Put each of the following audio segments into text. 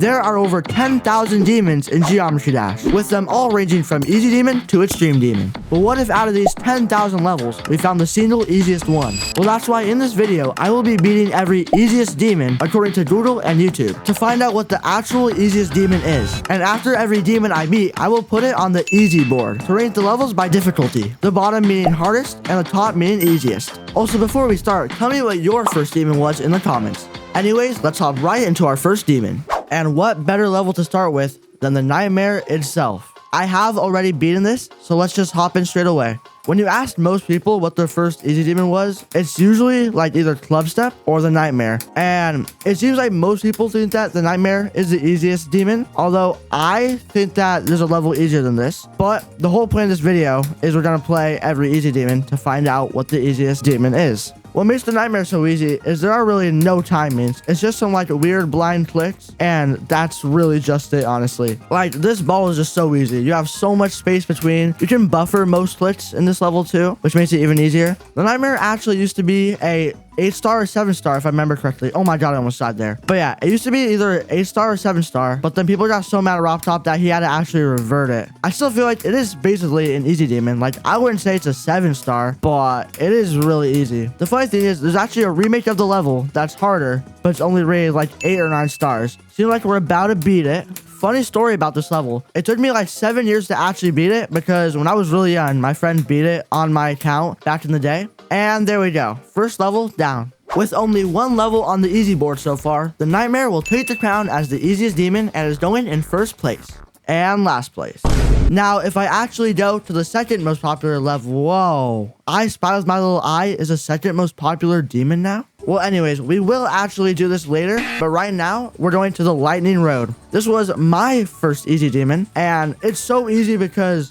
There are over 10,000 demons in Geometry Dash, with them all ranging from Easy Demon to Extreme Demon. But what if out of these 10,000 levels, we found the single easiest one? Well, that's why in this video, I will be beating every easiest demon according to Google and YouTube to find out what the actual easiest demon is. And after every demon I beat, I will put it on the easy board to rank the levels by difficulty, the bottom meaning hardest and the top meaning easiest. Also, before we start, tell me what your first demon was in the comments. Anyways, let's hop right into our first demon. And what better level to start with than the Nightmare itself? I have already beaten this, so let's just hop in straight away. When you ask most people what their first easy demon was, it's usually like either Clubstep or the Nightmare. And it seems like most people think that the Nightmare is the easiest demon, although I think that there's a level easier than this. But the whole point of this video is we're gonna play every easy demon to find out what the easiest demon is. What makes the Nightmare so easy is there are really no timings. It's just some like weird blind clicks, and that's really just it, honestly. Like, this ball is just so easy. You have so much space between. You can buffer most clicks in this level too, which makes it even easier. The Nightmare actually used to be a 8-star or 7-star, if I remember correctly. Oh my god, I almost died there. But yeah, it used to be either 8-star or 7-star, but then people got so mad at RobTop that he had to actually revert it. I still feel like it is basically an easy demon. Like, I wouldn't say it's a 7-star, but it is really easy. The funny thing is, there's actually a remake of the level that's harder, but it's only rated like 8 or 9 stars. Seems like we're about to beat it. Funny story about this level. It took me like 7 years to actually beat it because when I was really young, my friend beat it on my account back in the day. And there we go. First level down. With only one level on the easy board so far, the Nightmare will take the crown as the easiest demon and is going in first place and last place. Now, if I actually go to the second most popular level, whoa, ISpyWithMyLittleEye is the second most popular demon now? Well, anyways, we will actually do this later, but right now, we're going to the Lightning Road. This was my first easy demon, and it's so easy because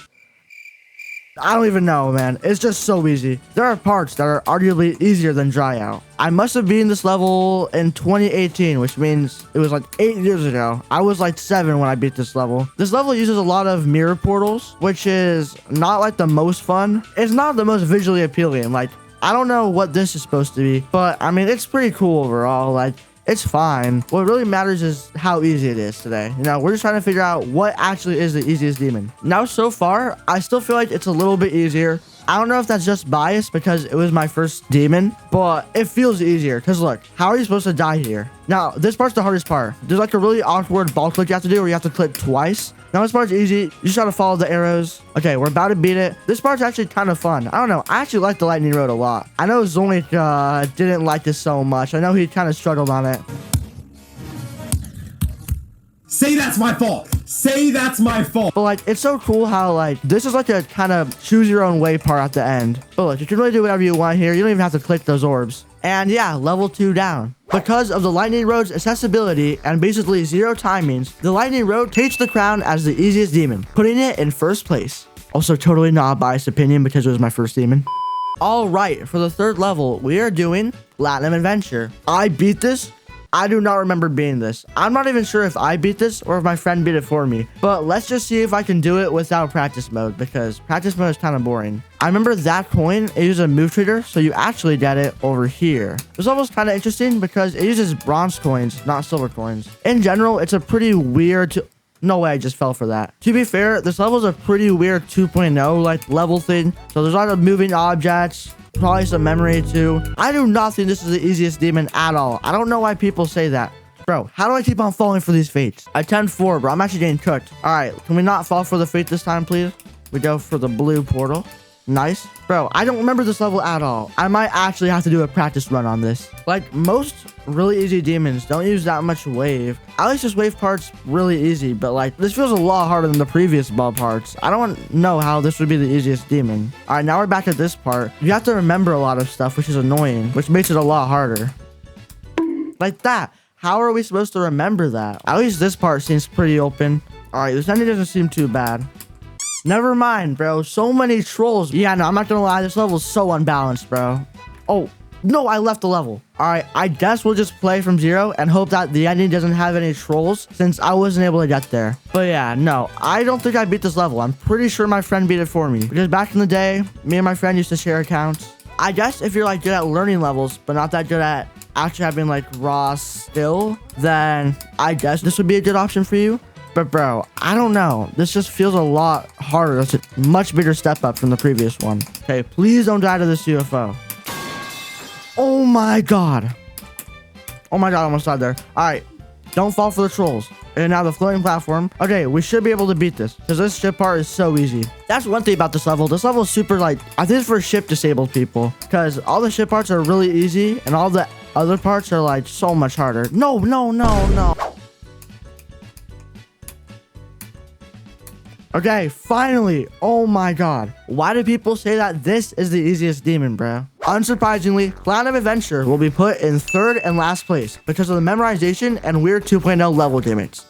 I don't even know, man. It's just so easy. There are parts that are arguably easier than Dry Out. I must have beaten this level in 2018, which means it was like 8 years ago. I was like 7 when I beat this level. This level uses a lot of mirror portals, which is not like the most fun. It's not the most visually appealing. Like, I don't know what this is supposed to be, but I mean, it's pretty cool overall. Like, it's fine. What really matters is how easy it is today. You know, we're just trying to figure out what actually is the easiest demon. Now, so far, I still feel like it's a little bit easier. I don't know if that's just bias because it was my first demon, but it feels easier. Because look, how are you supposed to die here? Now, this part's the hardest part. There's like a really awkward ball click you have to do where you have to click twice. Now, this part's easy. You just gotta follow the arrows. Okay, we're about to beat it. This part's actually kind of fun. I don't know. I actually like the Lightning Road a lot. I know Zoink didn't like this so much. I know he kind of struggled on it. Say that's my fault. Say that's my fault. But like, it's so cool how like, this is like a kind of choose your own way part at the end. But look, you can really do whatever you want here. You don't even have to click those orbs. And yeah, level 2 down. Because of the Lightning Road's accessibility and basically 0 timings, the Lightning Road takes the crown as the easiest demon, putting it in first place. Also, totally not a biased opinion because it was my first demon. Alright, for the third level, we are doing Platinum Adventure. I beat this. I do not remember beating this. I'm not even sure if I beat this or if my friend beat it for me. But let's just see if I can do it without practice mode, because practice mode is kind of boring. I remember that coin, it uses a move trader, so you actually get it over here. This level is kind of interesting because it uses bronze coins, not silver coins. In general, it's a pretty weird... No way, I just fell for that. To be fair, this level is a pretty weird 2.0 like level thing. So there's a lot of moving objects, probably some memory too. I do not think this is the easiest demon at all. I don't know why people say that. Bro, how do I keep on falling for these fates? I 10-4, bro. I'm actually getting cooked. All right, can we not fall for the fate this time, please? We go for the blue portal. Nice. Bro, I don't remember this level at all. I might actually have to do a practice run on this. Like, most really easy demons don't use that much wave. At least this wave part's really easy, but like, this feels a lot harder than the previous ball parts. I don't know how this would be the easiest demon. All right, now we're back at this part. You have to remember a lot of stuff, which is annoying, which makes it a lot harder. Like that. How are we supposed to remember that? At least this part seems pretty open. All right, this ending doesn't seem too bad. Never mind, bro. So many trolls. Yeah, no, I'm not gonna lie. This level is so unbalanced, bro. Oh, no, I left the level. All right, I guess we'll just play from 0 and hope that the ending doesn't have any trolls since I wasn't able to get there. But yeah, no, I don't think I beat this level. I'm pretty sure my friend beat it for me. Because back in the day, me and my friend used to share accounts. I guess if you're like good at learning levels, but not that good at actually having like raw still, then I guess this would be a good option for you. But bro, I don't know. This just feels a lot harder. That's a much bigger step up from the previous one. Okay, please don't die to this UFO. Oh my god. Oh my god, I almost died there. All right, don't fall for the trolls. And now the floating platform. Okay, we should be able to beat this because this ship part is so easy. That's one thing about this level. This level is super like, I think it's for ship disabled people because all the ship parts are really easy and all the other parts are like so much harder. No, no, no, no. Okay, finally. Oh my god. Why do people say that this is the easiest demon, bro? Unsurprisingly, Platinum Adventure will be put in 3rd and last place because of the memorization and weird 2.0 level gimmicks.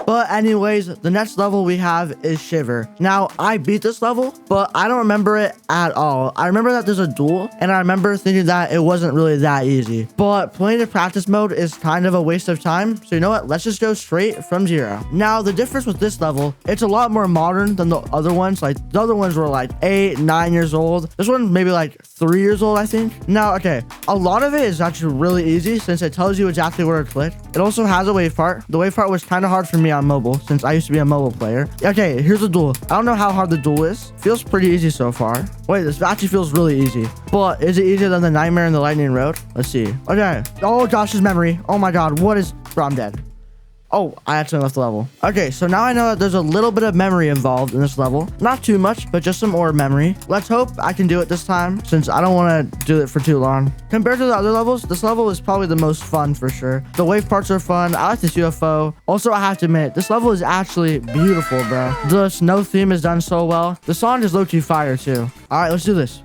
But anyways, the next level we have is Shiver. Now, I beat this level, but I don't remember it at all. I remember that there's a duel, and I remember thinking that it wasn't really that easy. But playing the practice mode is kind of a waste of time, so you know what? Let's just go straight from 0. Now, the difference with this level, it's a lot more modern than the other ones. Like, the other ones were like 8, 9 years old. This one maybe like 3 years old, I think. Now, okay, a lot of it is actually really easy since it tells you exactly where to click. It also has a wave part. The wave part was kind of hard for me on mobile since I used to be a mobile player. Okay, here's the duel. I don't know how hard the duel is. Feels pretty easy so far. Wait, this actually feels really easy. But is it easier than the Nightmare in the Lightning Road? Let's see. Okay. Oh, Josh's memory. Oh my god, what is... Bro, I'm dead. Oh, I actually left the level. Okay, so now I know that there's a little bit of memory involved in this level. Not too much, but just some orb memory. Let's hope I can do it this time, since I don't want to do it for too long. Compared to the other levels, this level is probably the most fun for sure. The wave parts are fun. I like this UFO. Also, I have to admit, this level is actually beautiful, bro. The snow theme is done so well. The song is low-key fire, too. All right, let's do this.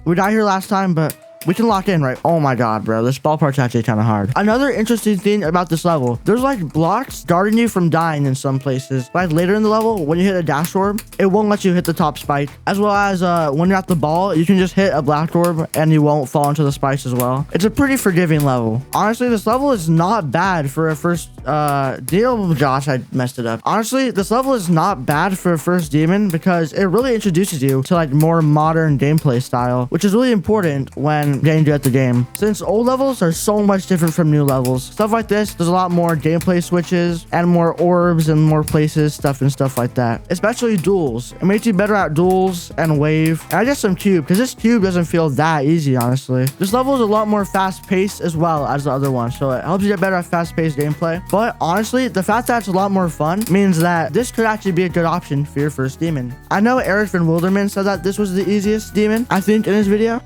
We died here last time, but... we can lock in, right? Oh my god, bro. This ball part's actually kind of hard. Another interesting thing about this level, there's like blocks guarding you from dying in some places. Like later in the level, when you hit a dash orb, it won't let you hit the top spike. As well as when you're at the ball, you can just hit a black orb and you won't fall into the spikes as well. It's a pretty forgiving level. Honestly, this level is not bad for a first deal. Josh, I messed it up. Honestly, this level is not bad for a first demon because it really introduces you to like more modern gameplay style, which is really important when getting good at the game. Since old levels are so much different from new levels. Stuff like this, there's a lot more gameplay switches and more orbs and more places, stuff like that. Especially duels. It makes you better at duels and wave. And I guess some cube, because this cube doesn't feel that easy, honestly. This level is a lot more fast-paced as well as the other one, so it helps you get better at fast-paced gameplay. But honestly, the fact that it's a lot more fun means that this could actually be a good option for your first demon. I know Eric Van Wilderman said that this was the easiest demon, I think, in his video.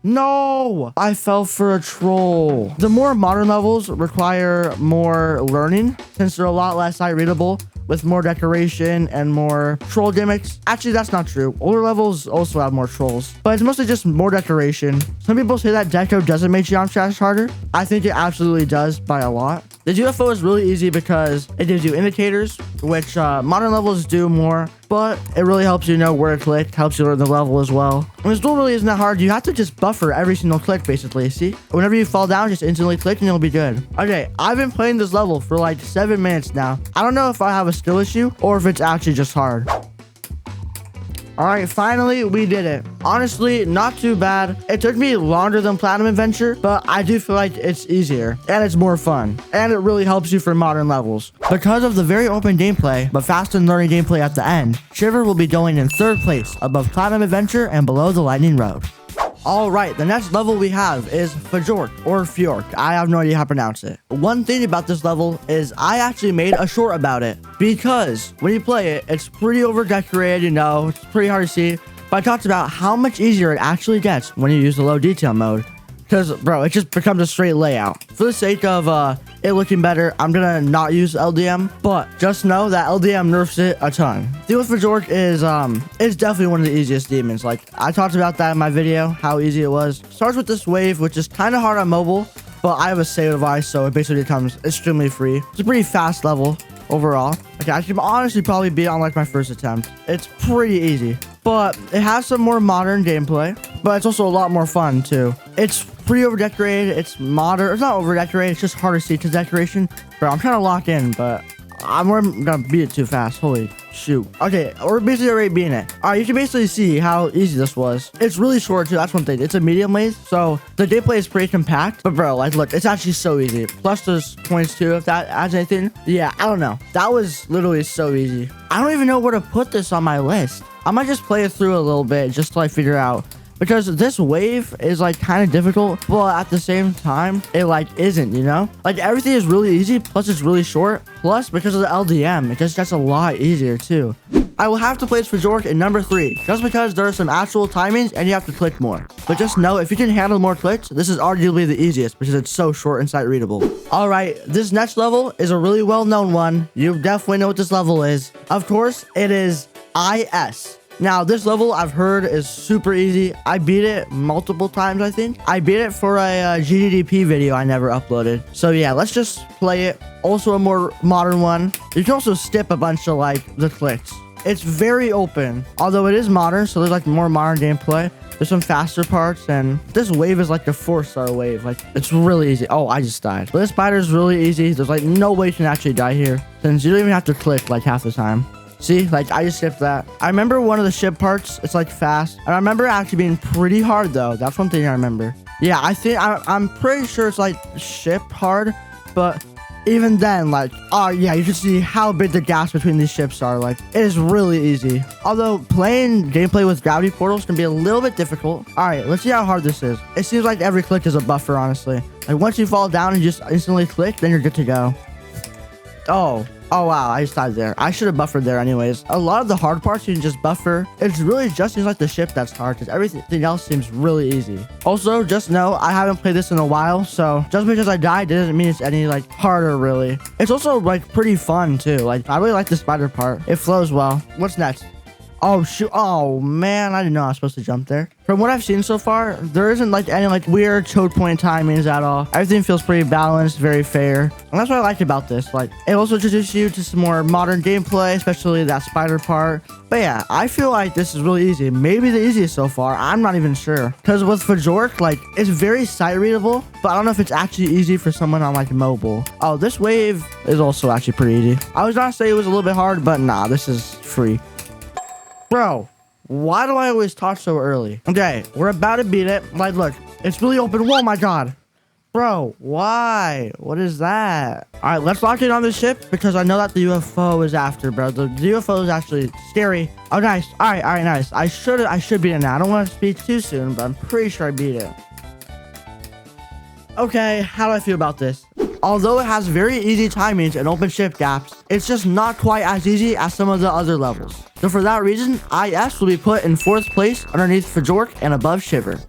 No, I fell for a troll. The more modern levels require more learning since they're a lot less sight readable with more decoration and more troll gimmicks. Actually, that's not true. Older levels also have more trolls, but it's mostly just more decoration. Some people say that deco doesn't make Geom Trash harder. I think it absolutely does by a lot. The UFO is really easy because it gives you indicators, which modern levels do more, but it really helps you know where to click, helps you learn the level as well. And this duel really isn't that hard. You have to just buffer every single click, basically. See? Whenever you fall down, just instantly click and you'll be good. Okay, I've been playing this level for like 7 minutes now. I don't know if I have a skill issue or if it's actually just hard. All right, finally, we did it. Honestly, not too bad. It took me longer than Platinum Adventure, but I do feel like it's easier and it's more fun. And it really helps you for modern levels. Because of the very open gameplay, but fast and learning gameplay at the end, Shiver will be going in 3rd place above Platinum Adventure and below the Lightning Road. All right, the next level we have is Phjork or Phjork. I have no idea how to pronounce it. One thing about this level is I actually made a short about it because when you play it, it's pretty over decorated, you know, it's pretty hard to see. But I talked about how much easier it actually gets when you use the low detail mode. Because, bro, it just becomes a straight layout. For the sake of it looking better, I'm gonna not use LDM, but just know that LDM nerfs it a ton. The deal with Phjork is it's definitely one of the easiest demons. Like, I talked about that in my video, how easy it was. Starts with this wave, which is kind of hard on mobile, but I have a save device, so it basically becomes extremely free. It's a pretty fast level overall. Okay, I should honestly probably beat it on like my first attempt. It's pretty easy, but it has some more modern gameplay, but it's also a lot more fun too. It's pretty over decorated. It's modern. It's not over decorated. It's just hard to see to decoration. Bro, I'm trying to lock in, but I'm gonna beat it too fast. Holy shoot. Okay, we're basically already beating it. All right, you can basically see how easy this was. It's really short too. That's one thing. It's a medium wave, so the gameplay is pretty compact. But bro, like, look, it's actually so easy. Plus, there's points too if that adds anything. Yeah, I don't know. That was literally so easy. I don't even know where to put this on my list. I might just play it through a little bit just to like figure out. Because this wave is like kind of difficult, but at the same time, it like isn't, you know? Like everything is really easy, plus it's really short. Plus, because of the LDM, it just gets a lot easier too. I will have to place Phjork in number 3, just because there are some actual timings and you have to click more. But just know, if you can handle more clicks, this is arguably the easiest because it's so short and sight readable. All right, this next level is a really well-known one. You definitely know what this level is. Of course, it is IS. Now, this level I've heard is super easy. I beat it multiple times, I think. I beat it for a GDDP video I never uploaded. So yeah, let's just play it. Also a more modern one. You can also skip a bunch of like the clicks. It's very open, although it is modern, so there's like more modern gameplay. There's some faster parts, and this wave is like the 4-star wave. Like, it's really easy. Oh, I just died. But this spider is really easy. There's like no way you can actually die here, since you don't even have to click like half the time. See, like, I just skipped that. I remember one of the ship parts, it's like fast. And I remember it actually being pretty hard though. That's one thing I remember. Yeah, I think, I'm pretty sure it's like ship hard, but even then, like, oh yeah, you can see how big the gaps between these ships are. Like, it is really easy. Although playing gameplay with gravity portals can be a little bit difficult. All right, let's see how hard this is. It seems like every click is a buffer, honestly. Like, once you fall down and you just instantly click, then you're good to go. Oh wow, I just died there. I should have buffered there anyways. A lot of the hard parts you can just buffer. It's really just seems like the ship that's hard, because everything else seems really easy. Also, just know I haven't played this in a while, so just because I died doesn't mean it's any like harder really. It's also like pretty fun too. Like, I really like the spider part. It flows well. What's next? Oh shoot. Oh man, I didn't know I was supposed to jump there. From what I've seen so far, there isn't like any like weird choke point timings at all. Everything feels pretty balanced, very fair. And that's what I like about this. Like, it also introduces you to some more modern gameplay, especially that spider part. But yeah, I feel like this is really easy. Maybe the easiest so far. I'm not even sure. Because with Phjork, like, it's very sight readable, but I don't know if it's actually easy for someone on like mobile. Oh, this wave is also actually pretty easy. I was gonna say it was a little bit hard, but nah, this is free. Bro, why do I always talk so early? Okay, we're about to beat it. Like, look, it's really open. Oh my god. Bro, why? What is that? All right, let's lock in on this ship because I know that the UFO is after, bro. The UFO is actually scary. Oh, nice. All right, nice. I should beat it now. I don't want to speak too soon, but I'm pretty sure I beat it. Okay, how do I feel about this? Although it has very easy timings and open ship gaps, it's just not quite as easy as some of the other levels. So for that reason, IS will be put in 4th place underneath Phjork and above Shiver.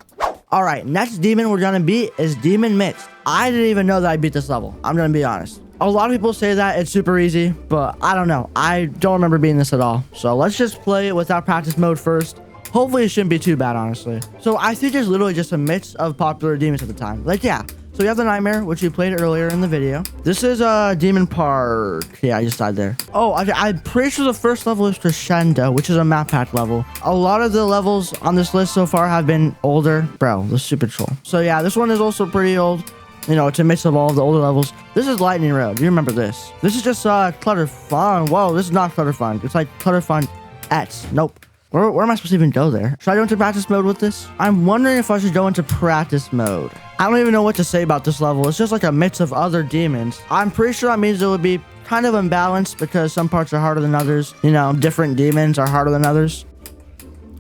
Alright, next demon we're gonna beat is Demon Mist. I didn't even know that I beat this level. I'm gonna be honest. A lot of people say that it's super easy, but I don't know. I don't remember beating this at all. So let's just play it without practice mode first. Hopefully it shouldn't be too bad, honestly. So I think there's literally just a mix of popular demons at the time. Like, yeah. So we have the Nightmare, which we played earlier in the video. This is Demon Park. Yeah, I just died there. Oh, I'm pretty sure the first level is Crescendo, which is a map pack level. A lot of the levels on this list so far have been older. Bro, the Super Troll. So yeah, this one is also pretty old. You know, it's a mix of all of the older levels. This is Lightning Road. You remember this. This is just Clutter Fun. Whoa, this is not Clutter Fun. It's like Clutter Fun X. Nope. Where am I supposed to even go there? Should I go into practice mode with this? I'm wondering if I should go into practice mode. I don't even know what to say about this level. It's just like a mix of other demons. I'm pretty sure that means it would be kind of imbalanced because some parts are harder than others. You know, different demons are harder than others.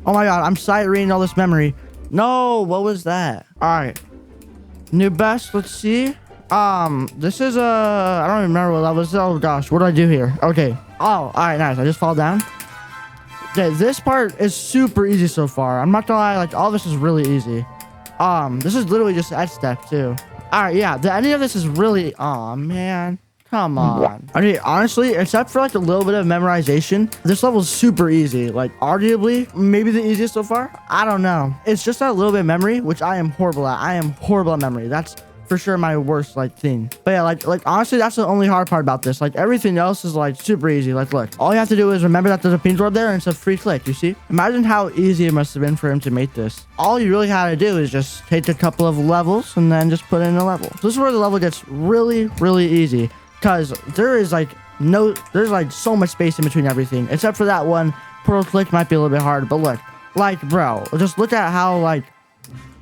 Oh my god, I'm sight reading all this memory. No, what was that? All right. New best, let's see. This is I don't even remember what level this is. Oh gosh, what do I do here? Okay. Oh, all right, nice. I just fall down. Okay, this part is super easy so far. I'm not gonna lie, like, all this is really easy. This is literally just X step too. Alright, yeah, the ending of this is really, oh man, come on. I mean, honestly, except for like a little bit of memorization, this level is super easy. Like, arguably, maybe the easiest so far. I don't know. It's just that little bit of memory, which I am horrible at. I am horrible at memory. That's for sure my worst like thing. But yeah, like honestly, that's the only hard part about this. Like, everything else is like super easy. Like, look, all you have to do is remember that there's a pin orb there and it's a free click. You see? Imagine how easy it must have been for him to make this. All you really had to do is just take a couple of levels and then just put in a level. So this is where the level gets really, really easy, because there is like no, there's like so much space in between everything, except for that one portal click might be a little bit hard, but look, like, bro, just look at how, like,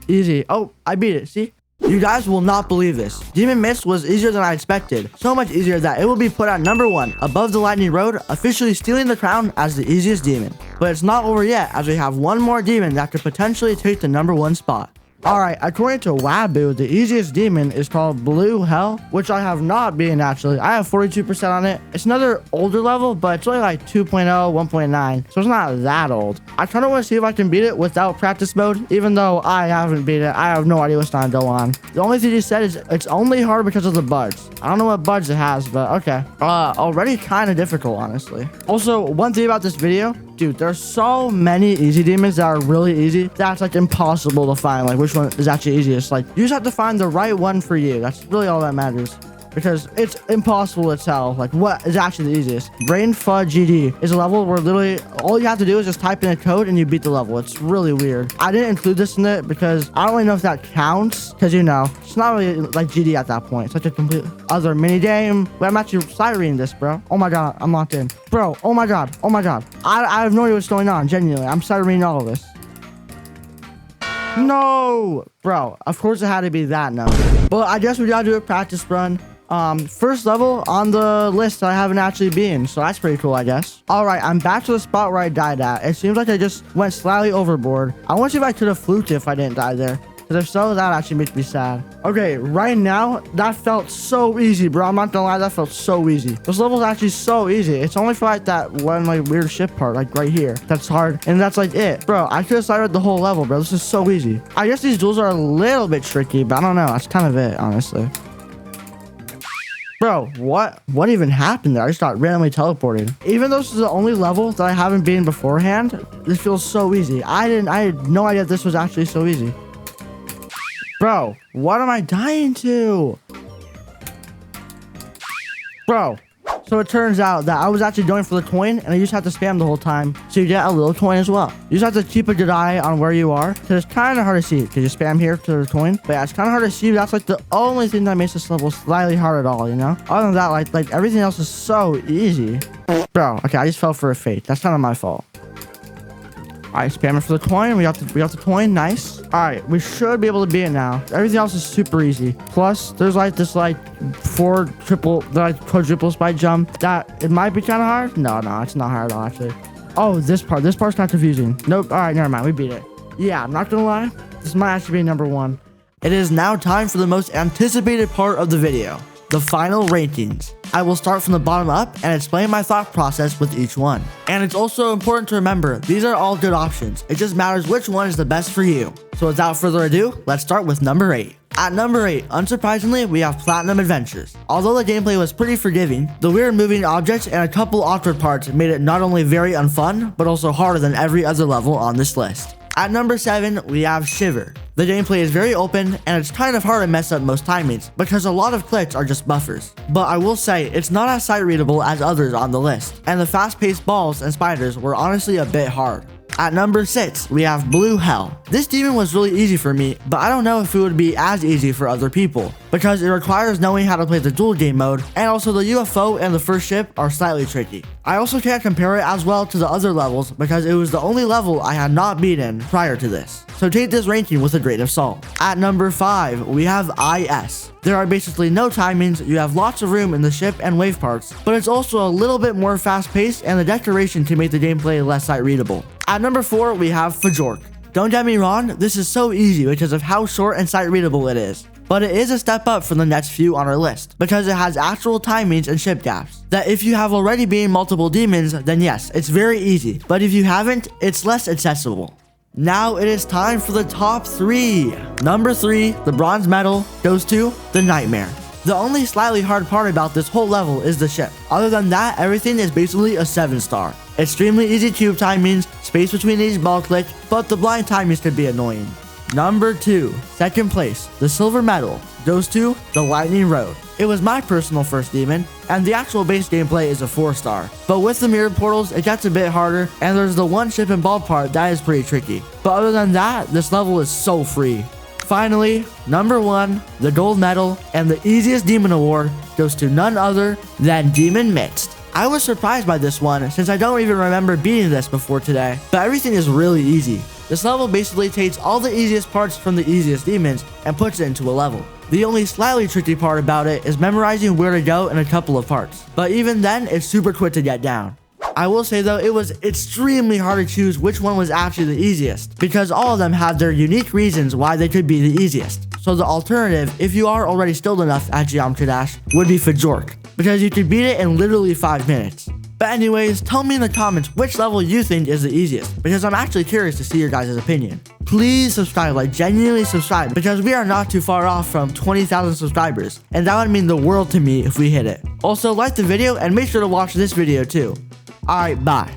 easy. Oh, I beat it, see? You guys will not believe this. Demon Mist was easier than I expected. So much easier that it will be put at number 1 above the Lightning Road, officially stealing the crown as the easiest demon. But it's not over yet, as we have one more demon that could potentially take the number 1 spot. Alright, according to Wabu, the easiest demon is called Blue Hell, which I have not beaten actually. I have 42% on it. It's another older level, but it's only like 2.0, 1.9, so it's not that old. I kind of want to see if I can beat it without practice mode, even though I haven't beat it. I have no idea what's going to go on. The only thing he said is it's only hard because of the bugs. I don't know what bugs it has, but okay. Already kind of difficult, honestly. Also, one thing about this video, dude, there's so many easy demons that are really easy that's like impossible to find, like which one is actually easiest. Like, you just have to find the right one for you. That's really all that matters, because it's impossible to tell like what is actually the easiest. Brain Fudge GD is a level where literally all you have to do is just type in a code and you beat the level. It's really weird. I didn't include this in it because I don't really know if that counts, because, you know, it's not really like GD at that point. It's like a complete other mini game. But I'm actually sight reading this, bro. Oh my god, I'm locked in, bro. Oh my god, oh my god, I have no idea what's going on. Genuinely, I'm sight reading all of this. No, bro, of course it had to be that. No, but I guess we gotta do a practice run. First level on the list that I haven't actually been, so that's pretty cool, I guess. All right, I'm back to the spot where I died at. It seems like I just went slightly overboard. I want to see if I could have fluked it if I didn't die there, because if so, that actually makes me sad. Okay, right now, that felt so easy, bro. I'm not gonna lie, that felt so easy. This level's actually so easy. It's only for like that one like weird ship part, like right here. That's hard, and that's like it. Bro, I could have started the whole level, bro. This is so easy. I guess these duels are a little bit tricky, but I don't know. That's kind of it, honestly. Bro, what even happened there? I just got randomly teleported. Even though this is the only level that I haven't been beforehand, this feels so easy. I had no idea this was actually so easy. Bro, what am I dying to? Bro, so it turns out that I was actually going for the coin, and I just have to spam the whole time, so you get a little coin as well. You just have to keep a good eye on where you are, because it's kind of hard to see, because you spam here to the coin. But yeah, it's kind of hard to see. That's like the only thing that makes this level slightly hard at all, you know? Other than that, like everything else is so easy. Bro, okay, I just fell for a fate. That's kind of my fault. All right, spamming for the coin. We got the coin. Nice. All right, we should be able to beat it now. Everything else is super easy. Plus, there's like this like quadruple spike jump that it might be kind of hard. No, it's not hard at all actually. Oh, this part's kind of confusing. Nope. All right, never mind. We beat it. Yeah, I'm not gonna lie. This might actually be number 1. It is now time for the most anticipated part of the video, the final rankings. I will start from the bottom up and explain my thought process with each one. And it's also important to remember, these are all good options. It just matters which one is the best for you. So without further ado, let's start with number 8. At number 8, unsurprisingly, we have Platinum Adventures. Although the gameplay was pretty forgiving, the weird moving objects and a couple awkward parts made it not only very unfun, but also harder than every other level on this list. At number 7, we have Shiver. The gameplay is very open, and it's kind of hard to mess up most timings, because a lot of clicks are just buffers. But I will say, it's not as sight readable as others on the list, and the fast-paced balls and spiders were honestly a bit hard. At number 6, we have Blue Hell. This demon was really easy for me, but I don't know if it would be as easy for other people, because it requires knowing how to play the dual game mode, and also the UFO and the first ship are slightly tricky. I also can't compare it as well to the other levels, because it was the only level I had not beaten prior to this. So take this ranking with a grain of salt. At number 5, we have IS. There are basically no timings, you have lots of room in the ship and wave parts, but it's also a little bit more fast-paced, and the decoration can make the gameplay less sight-readable. At number 4, we have Phjork. Don't get me wrong, this is so easy because of how short and sight-readable it is. But it is a step up from the next few on our list, because it has actual timings and ship gaps. That if you have already been multiple demons, then yes, it's very easy. But if you haven't, it's less accessible. Now it is time for the top 3. Number 3, the bronze medal, goes to the Nightmare. The only slightly hard part about this whole level is the ship. Other than that, everything is basically a 7-star. Extremely easy cube timings, space between each ball click, but the blind timings could be annoying. Number 2, second place, the silver medal, goes to the Lightning Road. It was my personal first demon, and the actual base gameplay is a 4-star. But with the mirrored portals, it gets a bit harder, and there's the one ship and ball part that is pretty tricky. But other than that, this level is so free. Finally, number 1, the gold medal, and the easiest demon award goes to none other than Demon Mixed. I was surprised by this one since I don't even remember beating this before today, but everything is really easy. This level basically takes all the easiest parts from the easiest demons and puts it into a level. The only slightly tricky part about it is memorizing where to go in a couple of parts, but even then it's super quick to get down. I will say though, it was extremely hard to choose which one was actually the easiest, because all of them have their unique reasons why they could be the easiest. So the alternative, if you are already skilled enough at Geometry Dash, would be Phjork, because you could beat it in literally 5 minutes. But anyways, tell me in the comments which level you think is the easiest, because I'm actually curious to see your guys' opinion. Please subscribe, like genuinely subscribe, because we are not too far off from 20,000 subscribers, and that would mean the world to me if we hit it. Also, like the video and make sure to watch this video too. Alright, bye.